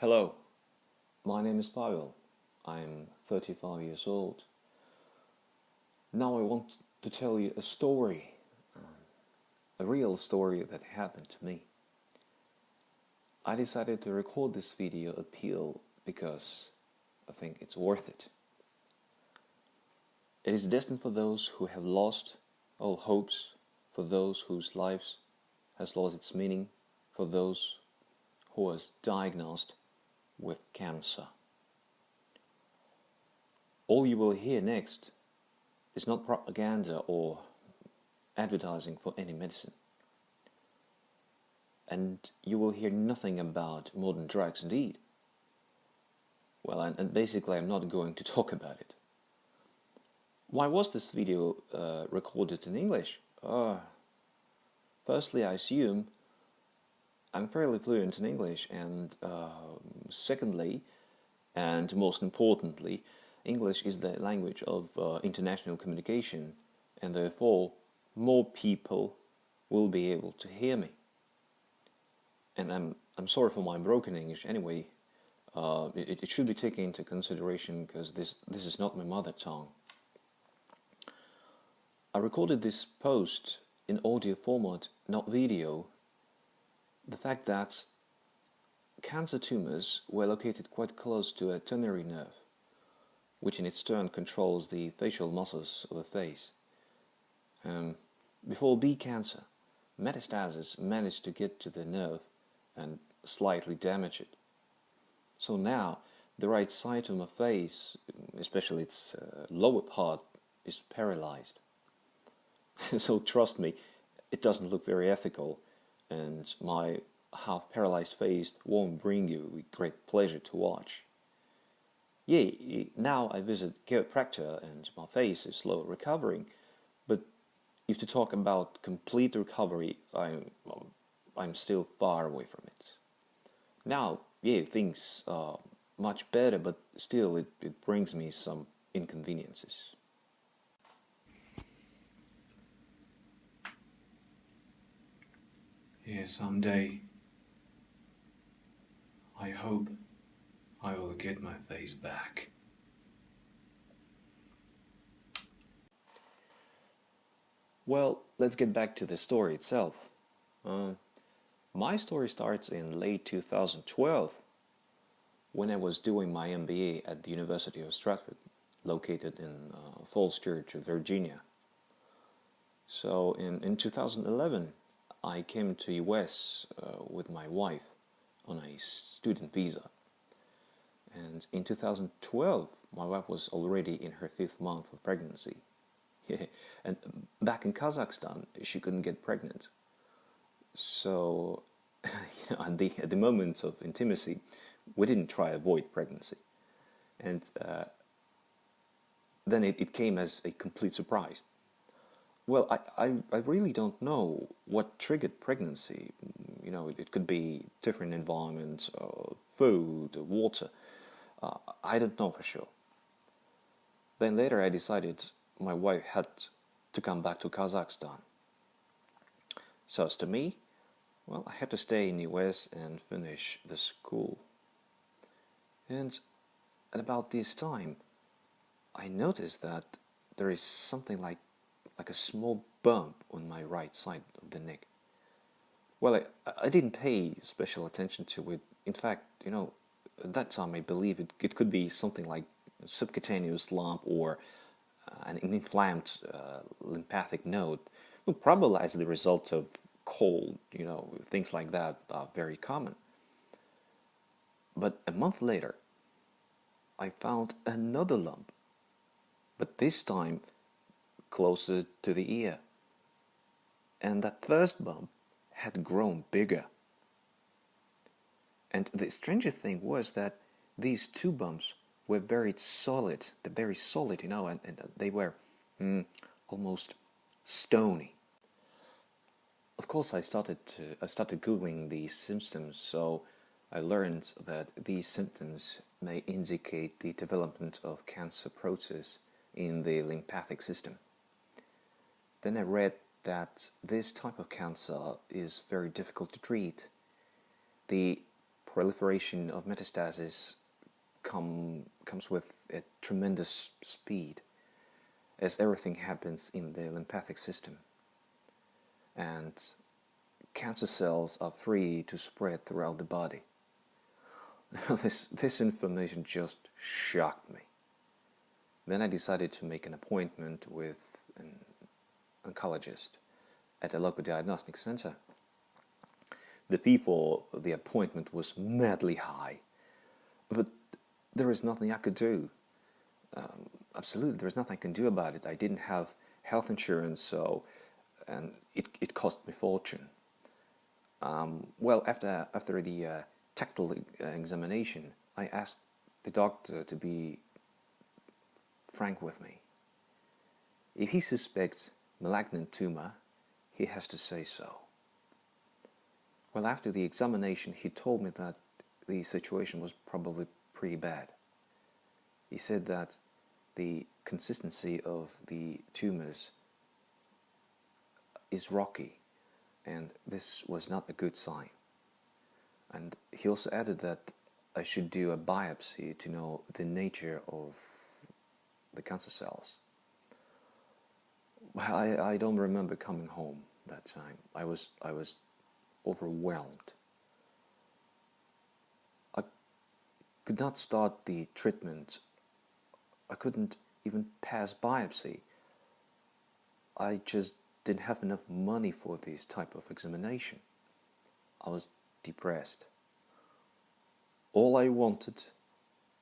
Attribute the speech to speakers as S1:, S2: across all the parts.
S1: Hello, my name is Pavel. I'm 35 years old. Now I want to tell you a story, a real story that happened to me. I decided to record this video appeal because I think it's worth it. It is destined for those who have lost all hopes, for those whose lives has lost its meaning, for those who was diagnosed with cancer. All you will hear next is not propaganda or advertising for any medicine. And you will hear nothing about modern drugs indeed. Well, and basically I'm not going to talk about it. Why was this video recorded in English? Firstly, I assume I'm fairly fluent in English, and secondly, and most importantly, English is the language of international communication, and therefore more people will be able to hear me. And I'm sorry for my broken English anyway. It should be taken into consideration because this is not my mother tongue. I recorded this post in audio format, not video. The fact that cancer tumors were located quite close to a ternary nerve, which in its turn controls the facial muscles of the face. Before B cancer, metastasis managed to get to the nerve and slightly damage it. So now, the right side of my face, especially its lower part, is paralyzed. So trust me, it doesn't look very ethical, and my half-paralyzed face won't bring you great pleasure to watch. Yeah, now I visit chiropractor and my face is slowly recovering, but if to talk about complete recovery, I'm still far away from it. Now, yeah, things are much better, but still it brings me some inconveniences. Yeah, someday I hope I will get my face back. Well, let's get back to the story itself. My story starts in late 2012 when I was doing my MBA at the University of Stratford, located in Falls Church, Virginia. So in 2011, I came to US with my wife on a student visa. And in 2012, my wife was already in her 5th month of pregnancy. And back in Kazakhstan, she couldn't get pregnant. So, at the moment of intimacy, we didn't try to avoid pregnancy. And then it came as a complete surprise. Well, I really don't know what triggered pregnancy. It could be different environments, food, water. I don't know for sure. Then later I decided my wife had to come back to Kazakhstan. So as to me, well, I had to stay in the US and finish the school. And at about this time, I noticed that there is something like a small bump on my right side of the neck. Well, I didn't pay special attention to it. In fact, at that time I believe it could be something like a subcutaneous lump or an inflamed lymphatic node. Well, probably as the result of cold, things like that are very common. But a month later, I found another lump, but this time closer to the ear. And that first bump had grown bigger. And the stranger thing was that these two bumps were very solid. They're very solid, and they were almost stony. Of course, I started Googling these symptoms, so I learned that these symptoms may indicate the development of cancer process in the lymphatic system. Then I read that this type of cancer is very difficult to treat. The proliferation of metastasis comes with a tremendous speed, as everything happens in the lymphatic system. And cancer cells are free to spread throughout the body. This information just shocked me. Then I decided to make an appointment with an oncologist at a local diagnostic center. The fee for the appointment was madly high, but there is nothing I could do. Absolutely, there is nothing I can do about it. I didn't have health insurance, and it cost me a fortune. Well, after the tactile examination, I asked the doctor to be frank with me. If he suspects malignant tumor, he has to say so. Well, after the examination, he told me that the situation was probably pretty bad. He said that the consistency of the tumors is rocky, and this was not a good sign. And he also added that I should do a biopsy to know the nature of the cancer cells. Well, I don't remember coming home that time. I was overwhelmed. I could not start the treatment. I couldn't even pass biopsy. I just didn't have enough money for this type of examination. I was depressed. All I wanted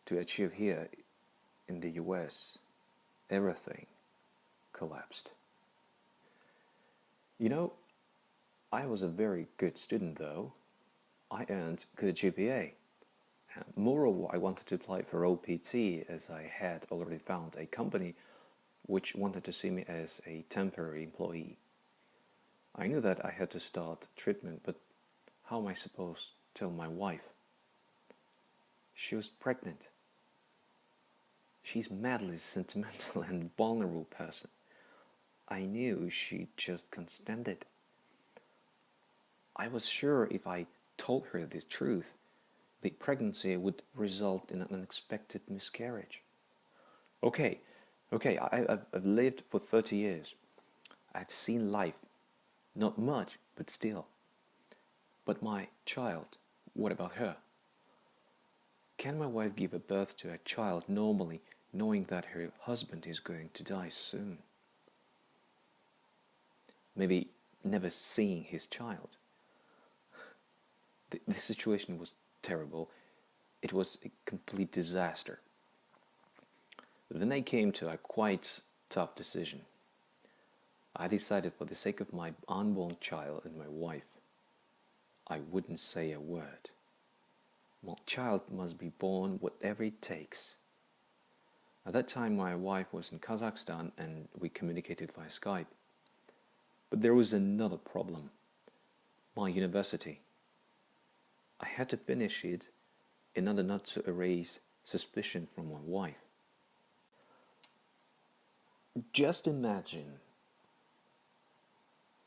S1: to achieve here in the US, everything collapsed. You know, I was a very good student though. I earned good GPA. And moreover, I wanted to apply for OPT as I had already found a company which wanted to see me as a temporary employee. I knew that I had to start treatment, but how am I supposed to tell my wife? She was pregnant. She's madly sentimental and vulnerable person. I knew she just can't stand it. I was sure if I told her the truth, the pregnancy would result in an unexpected miscarriage. Okay, I've lived for 30 years. I've seen life. Not much, but still. But my child, what about her? Can my wife give a birth to a child normally, knowing that her husband is going to die soon? Maybe never seeing his child. The situation was terrible. It was a complete disaster. Then I came to a quite tough decision. I decided, for the sake of my unborn child and my wife, I wouldn't say a word. My child must be born whatever it takes. At that time my wife was in Kazakhstan and we communicated via Skype. But there was another problem. My university. I had to finish it in order not to erase suspicion from my wife. Just imagine,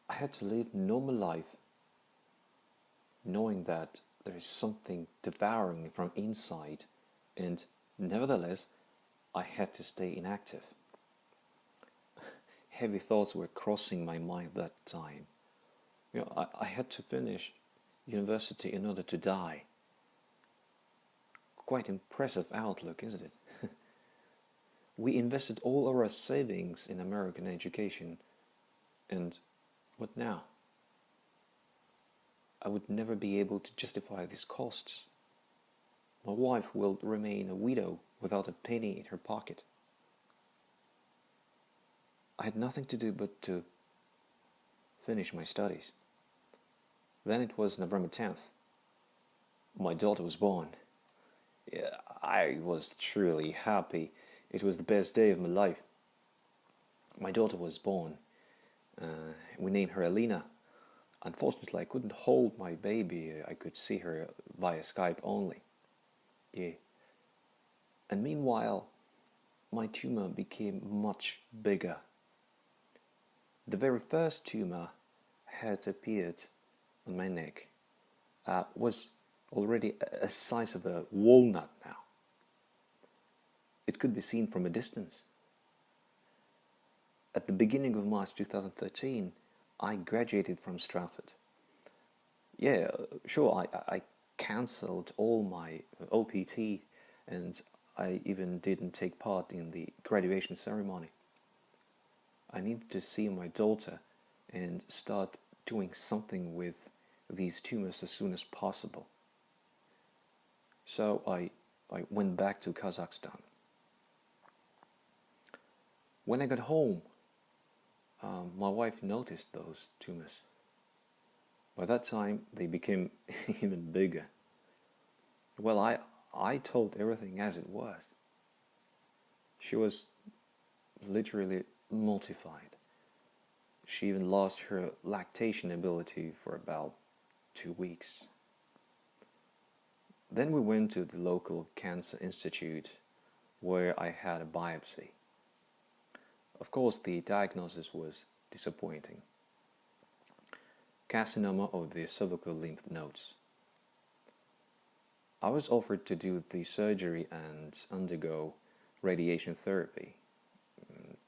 S1: I had to live normal life knowing that there is something devouring me from inside, and nevertheless I had to stay inactive. Heavy thoughts were crossing my mind that time. I had to finish university in order to die. Quite impressive outlook, isn't it? We invested all our savings in American education, and what now? I would never be able to justify these costs. My wife will remain a widow without a penny in her pocket. I had nothing to do but to finish my studies. Then it was November 10th. My daughter was born. I was truly happy. It was the best day of my life. My daughter was born. We named her Alina. Unfortunately, I couldn't hold my baby. I could see her via Skype only. And meanwhile, my tumor became much bigger. The very first tumor had appeared on my neck was already a size of a walnut now. It could be seen from a distance. At the beginning of March 2013, I graduated from Stratford. Yeah, sure, I cancelled all my OPT, and I even didn't take part in the graduation ceremony. I needed to see my daughter and start doing something with these tumors as soon as possible. So I went back to Kazakhstan. When I got home, my wife noticed those tumors. By that time, they became even bigger. Well, I told everything as it was. She was literally mortified. She even lost her lactation ability for about 2 weeks. Then we went to the local cancer institute where I had a biopsy. Of course, the diagnosis was disappointing. Carcinoma of the cervical lymph nodes. I was offered to do the surgery and undergo radiation therapy,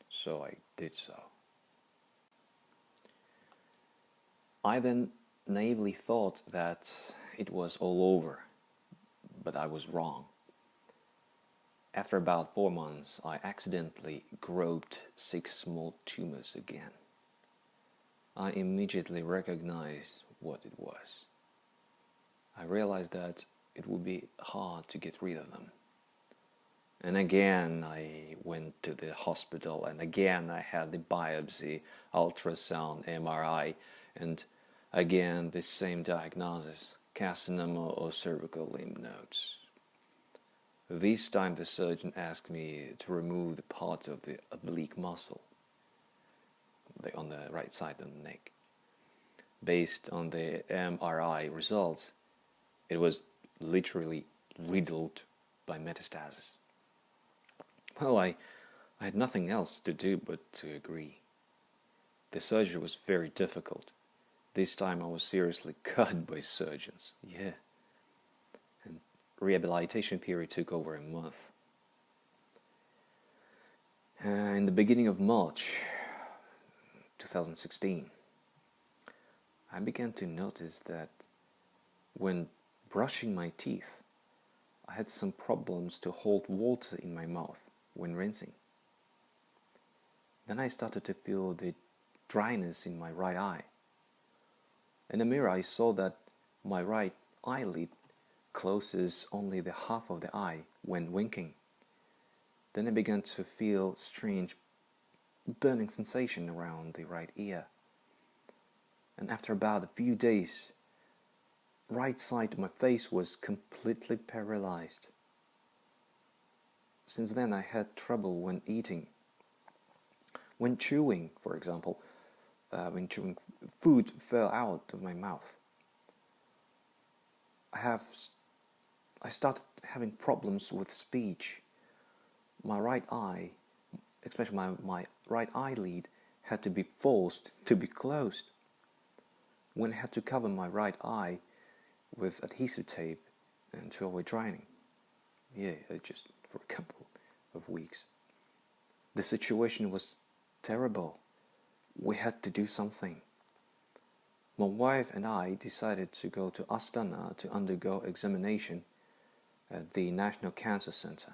S1: so I did so. I then naively thought that it was all over, but I was wrong. After about 4 months, I accidentally groped 6 small tumors again. I immediately recognized what it was. I realized that it would be hard to get rid of them. And again, I went to the hospital, and again I had the biopsy, ultrasound, MRI, and again the same diagnosis, carcinoma of cervical lymph nodes. This time the surgeon asked me to remove the part of the oblique muscle on the right side of the neck. Based on the MRI results, it was literally riddled by metastasis. Well, I had nothing else to do but to agree. The surgery was very difficult. This time I was seriously cut by surgeons. Yeah. And rehabilitation period took over a month. In the beginning of March 2016, I began to notice that when brushing my teeth, I had some problems to hold water in my mouth when rinsing. Then I started to feel the dryness in my right eye. In the mirror, I saw that my right eyelid closes only the half of the eye when winking. Then I began to feel strange burning sensation around the right ear. And after about a few days, right side of my face was completely paralyzed. Since then, I had trouble when eating. When chewing, for example, food fell out of my mouth. I started having problems with speech. My right eye, especially my right eyelid, had to be forced to be closed. When I had to cover my right eye with adhesive tape and to avoid drying. Yeah, just for a couple of weeks. The situation was terrible. We had to do something. My wife and I decided to go to Astana to undergo examination at the National Cancer Center.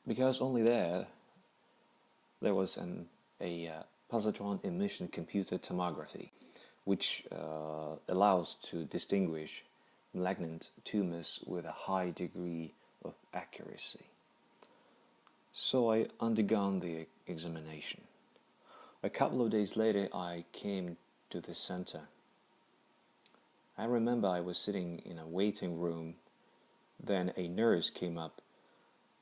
S1: Because only there was a positron emission computer tomography, which allows to distinguish malignant tumors with a high degree of accuracy. So I undergone the examination. A couple of days later, I came to the center. I remember I was sitting in a waiting room. Then a nurse came up,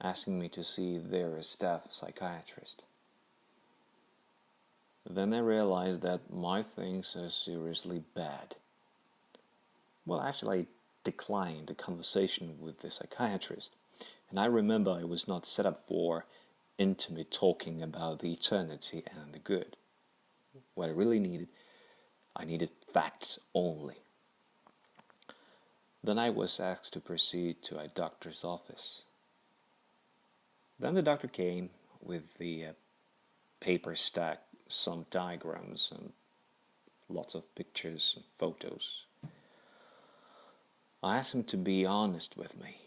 S1: asking me to see their staff psychiatrist. Then I realized that my things are seriously bad. Well, actually, I declined a conversation with the psychiatrist, and I remember I was not set up for intimate talking about the eternity and the good. What I really needed, I needed facts only. Then I was asked to proceed to a doctor's office. Then the doctor came with the paper stack, some diagrams and lots of pictures and photos. I asked him to be honest with me.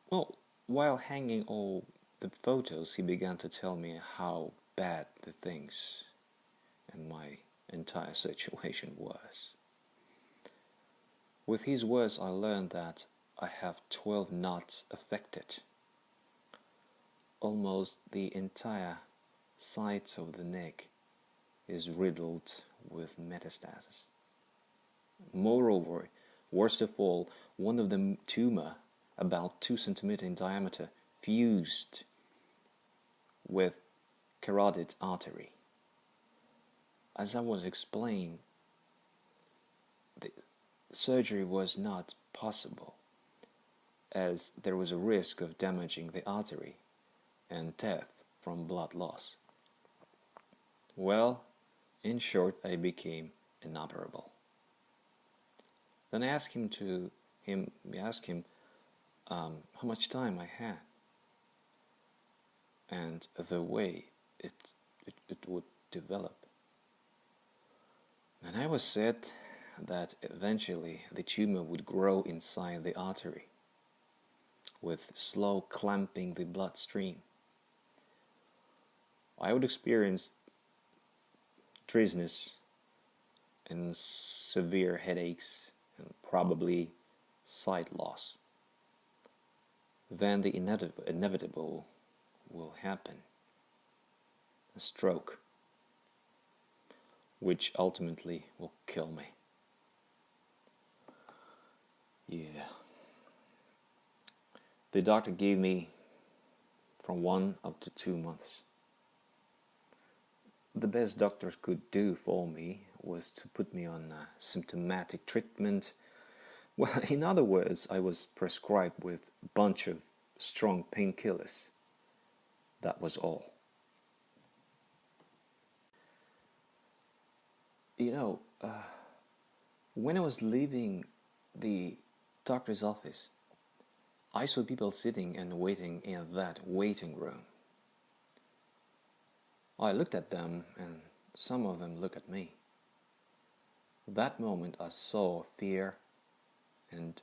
S1: Well, while hanging all the photos, he began to tell me how bad the things and my entire situation was. With his words, I learned that I have 12 knots affected. Almost the entire sides of the neck is riddled with metastasis. Moreover, worst of all, one of the tumor, about 2 centimeters in diameter, fused with carotid artery. As I was explained, the surgery was not possible, as there was a risk of damaging the artery and death from blood loss. Well, in short, I became inoperable. Then I asked him how much time I had and the way it would develop. And I was said that eventually the tumor would grow inside the artery, with slow clamping the bloodstream. I would experience dizziness and severe headaches and probably sight loss. Then the inevitable will happen, a stroke, which ultimately will kill me. Yeah. The doctor gave me from 1 up to 2 months. The best doctors could do for me was to put me on symptomatic treatment. Well, in other words, I was prescribed with a bunch of strong painkillers. That was all. When I was leaving the doctor's office, I saw people sitting and waiting in that waiting room. I looked at them, and some of them looked at me. That moment I saw fear and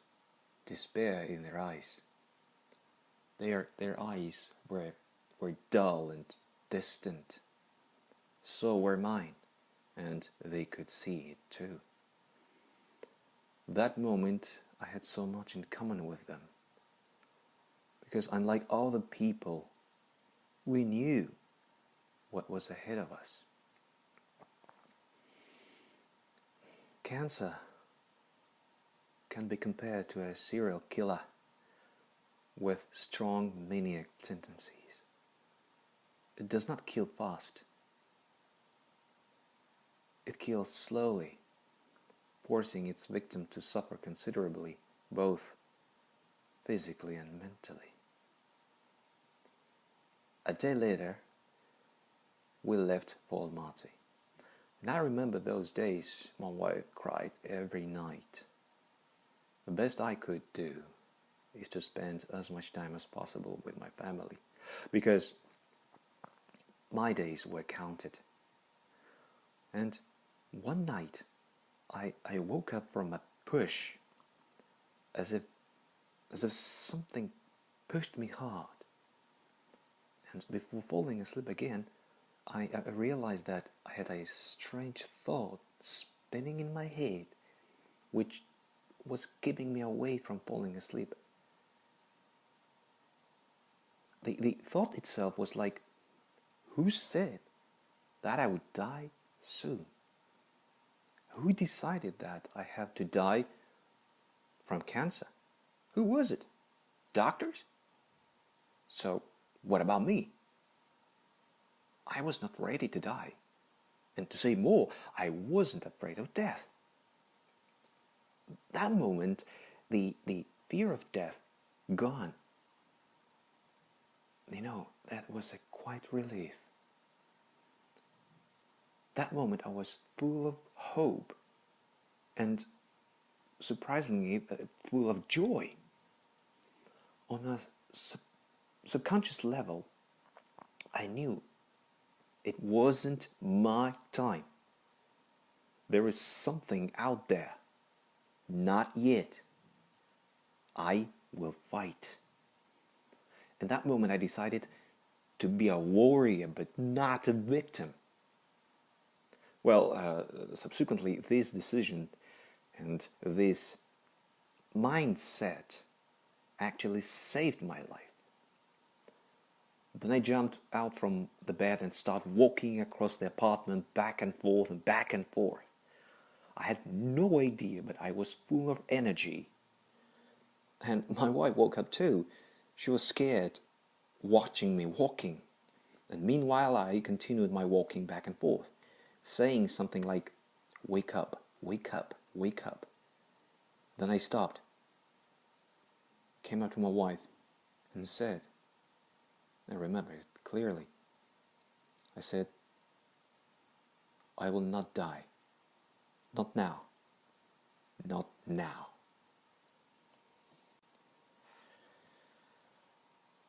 S1: despair in their eyes. Their eyes were dull and distant. So were mine, and they could see it too. That moment I had so much in common with them, because unlike all the people, we knew what was ahead of us. Cancer can be compared to a serial killer with strong maniac tendencies. It does not kill fast. It kills slowly, forcing its victim to suffer considerably, both physically and mentally. A day later, we left for Almaty. And I remember those days my wife cried every night. The best I could do is to spend as much time as possible with my family, because my days were counted. And one night, I woke up from a push, as if something pushed me hard. And before falling asleep again, I realized that I had a strange thought spinning in my head, which was keeping me away from falling asleep. The thought itself was like, who said that I would die soon? Who decided that I have to die from cancer? Who was it? Doctors? So, what about me? I was not ready to die. And to say more, I wasn't afraid of death. That moment, the fear of death gone. That was a quite relief. That moment I was full of hope and surprisingly full of joy. On a subconscious level, I knew it wasn't my time. There is something out there. Not yet. I will fight. In that moment, I decided to be a warrior, but not a victim. Well, subsequently, this decision and this mindset actually saved my life. Then I jumped out from the bed and started walking across the apartment back and forth and back and forth. I had no idea, but I was full of energy. And my wife woke up too. She was scared, watching me walking. And meanwhile, I continued my walking back and forth, saying something like, "Wake up, wake up, wake up." Then I stopped, came up to my wife, and said, I remember it clearly. I said, "I will not die. Not now. Not now."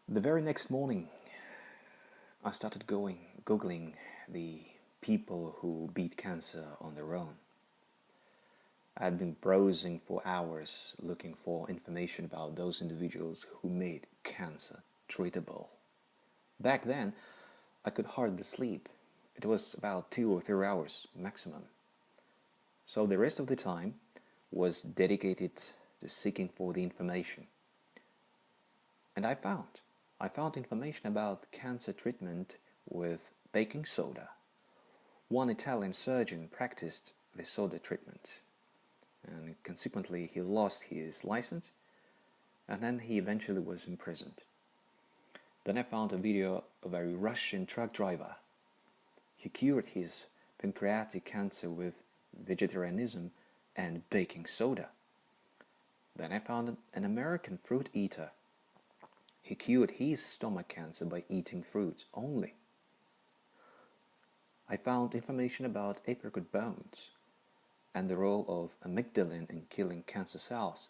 S1: The very next morning, I started googling the people who beat cancer on their own. I had been browsing for hours looking for information about those individuals who made cancer treatable. Back then, I could hardly sleep. It was about 2 or 3 hours maximum. So the rest of the time was dedicated to seeking for the information. And I found information about cancer treatment with baking soda. One Italian surgeon practiced the soda treatment, and consequently he lost his license, and then he eventually was imprisoned. Then I found a video of a Russian truck driver. He cured his pancreatic cancer with vegetarianism and baking soda. Then I found an American fruit eater. He cured his stomach cancer by eating fruits only. I found information about apricot bones and the role of amygdalin in killing cancer cells.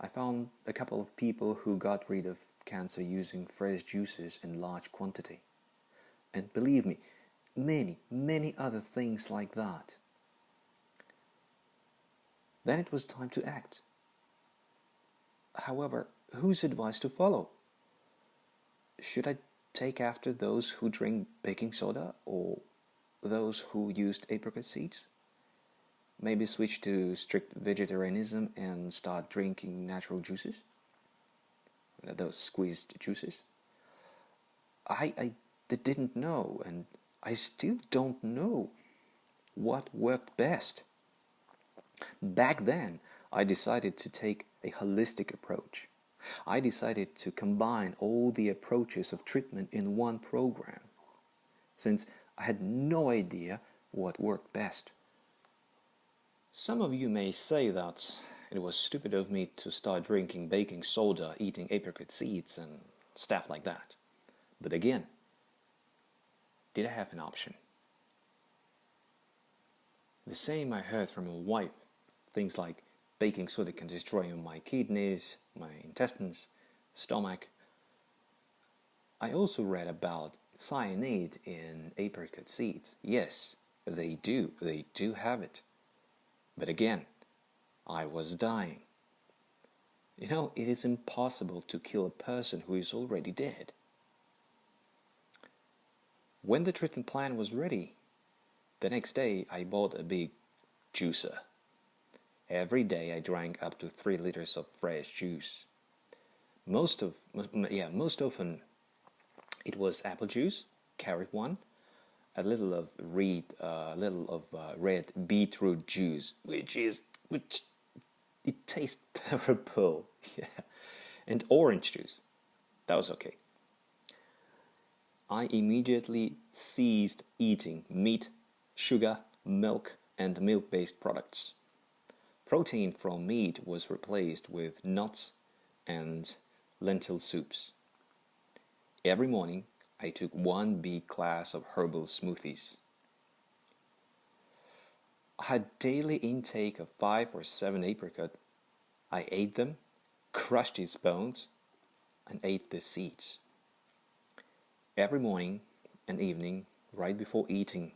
S1: I found a couple of people who got rid of cancer using fresh juices in large quantity. And believe me, many, many other things like that. Then it was time to act. However, whose advice to follow? Should I take after those who drink baking soda or those who used apricot seeds? Maybe switch to strict vegetarianism and start drinking natural juices? Those squeezed juices? I didn't know, and I still don't know what worked best. Back then, I decided to take a holistic approach. I decided to combine all the approaches of treatment in one program, since I had no idea what worked best. Some of you may say that it was stupid of me to start drinking baking soda, eating apricot seeds, and stuff like that. But again, did I have an option? The same I heard from my wife. Things like baking soda can destroy my kidneys, my intestines, stomach. I also read about cyanide in apricot seeds. Yes, they do have it. But again, I was dying. You know, it is impossible to kill a person who is already dead. When the treatment plan was ready, the next day I bought a big juicer. Every day I drank up to 3 liters of fresh juice. Most often it was apple juice, carrot one, a little of red beetroot juice, which it tastes terrible, yeah, and orange juice. That was okay. I immediately ceased eating meat, sugar, milk, and milk-based products. Protein from meat was replaced with nuts and lentil soups. Every morning, I took 1 big glass of herbal smoothies. had daily intake of 5 or 7 apricot. I ate them, crushed its bones, and ate the seeds. Every morning and evening, right before eating,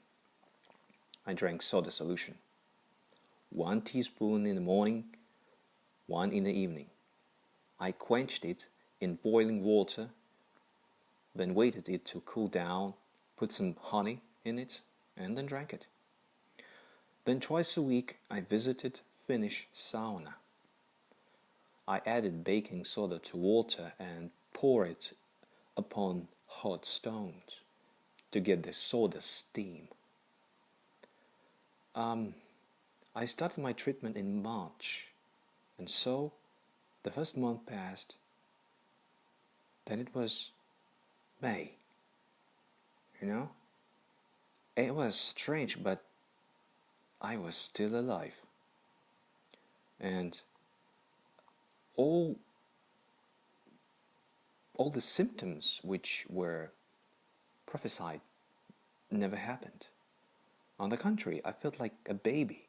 S1: I drank soda solution. 1 teaspoon in the morning, 1 in the evening. I quenched it in boiling water, then waited it to cool down, put some honey in it, and then drank it. Then twice a week I visited Finnish sauna. I added baking soda to water and poured it upon hot stones to get the soda steam. I started my treatment in March, and so the first month passed. Then it was May. It was strange, but I was still alive. And all the symptoms which were prophesied never happened. On the contrary, I felt like a baby.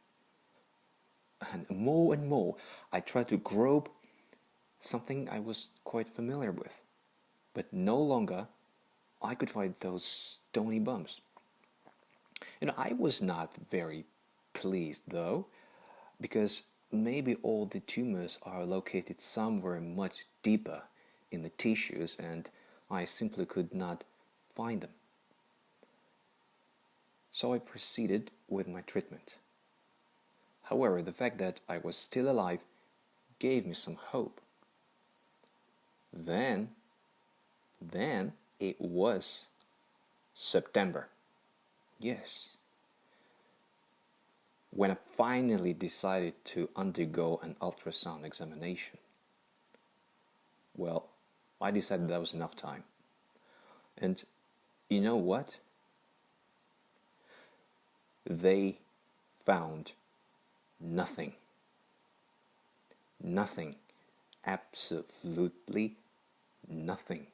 S1: And more, I tried to grope something I was quite familiar with. But no longer I could find those stony bumps. I was not very pleased, though, because maybe all the tumors are located somewhere much deeper in the tissues and I simply could not find them. So I proceeded with my treatment. However, the fact that I was still alive gave me some hope. Then it was September. Yes. When I finally decided to undergo an ultrasound examination. Well, I decided that was enough time. And you know what? They found nothing. Nothing. Absolutely nothing.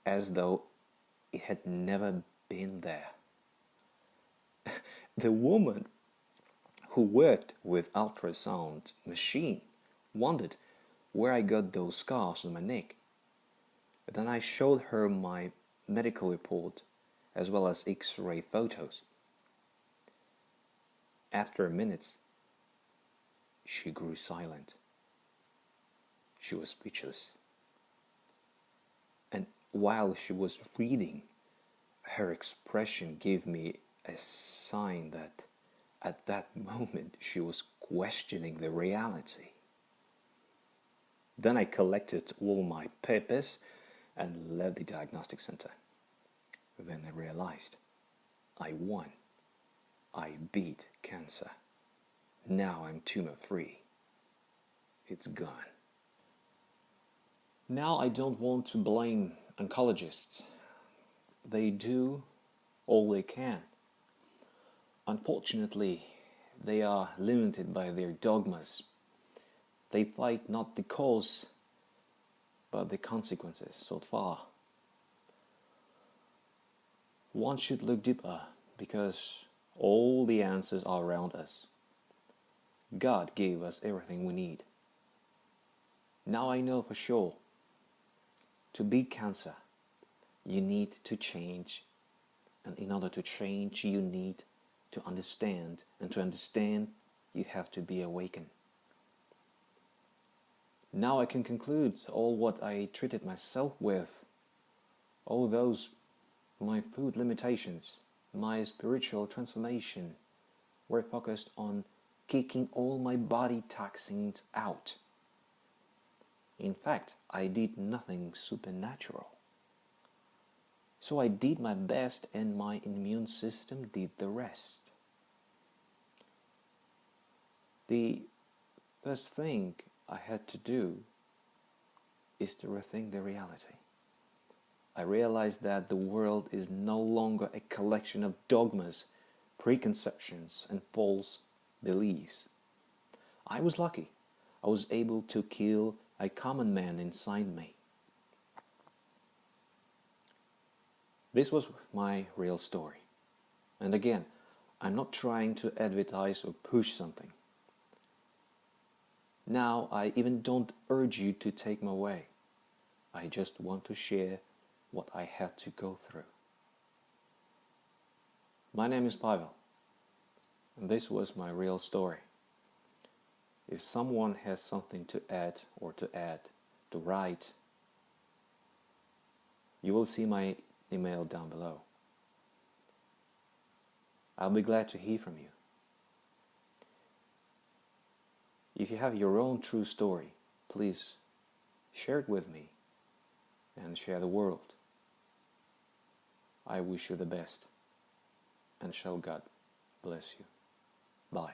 S1: As though it had never been there. The woman who worked with ultrasound machine wondered where I got those scars on my neck. Then I showed her my medical report as well as X-ray photos. After a minute, she grew silent. She was speechless. And while she was reading, her expression gave me a sign that at that moment she was questioning the reality. Then I collected all my papers and left the diagnostic center. Then I realized I won. I beat cancer. Now I'm tumor-free. It's gone. Now I don't want to blame oncologists. They do all they can. Unfortunately, they are limited by their dogmas. They fight not the cause, but the consequences so far. One should look deeper because all the answers are around us. God gave us everything we need. Now I know for sure, to beat cancer, you need to change. And in order to change, you need to understand. And to understand, you have to be awakened. Now I can conclude all what I treated myself with, all those my food limitations, my spiritual transformation, were focused on kicking all my body toxins out. In fact, I did nothing supernatural. So I did my best and my immune system did the rest. The first thing I had to do is to rethink the reality. I realized that the world is no longer a collection of dogmas, preconceptions, and false beliefs. I was lucky. I was able to kill a common man inside me. This was my real story. And again, I'm not trying to advertise or push something. Now, I even don't urge you to take my way. I just want to share what I had to go through. My name is Pavel, and this was my real story. If someone has something to add, to write, you will see my email down below. I'll be glad to hear from you. If you have your own true story, please share it with me and share the world. I wish you the best, and shall God bless you. Bye.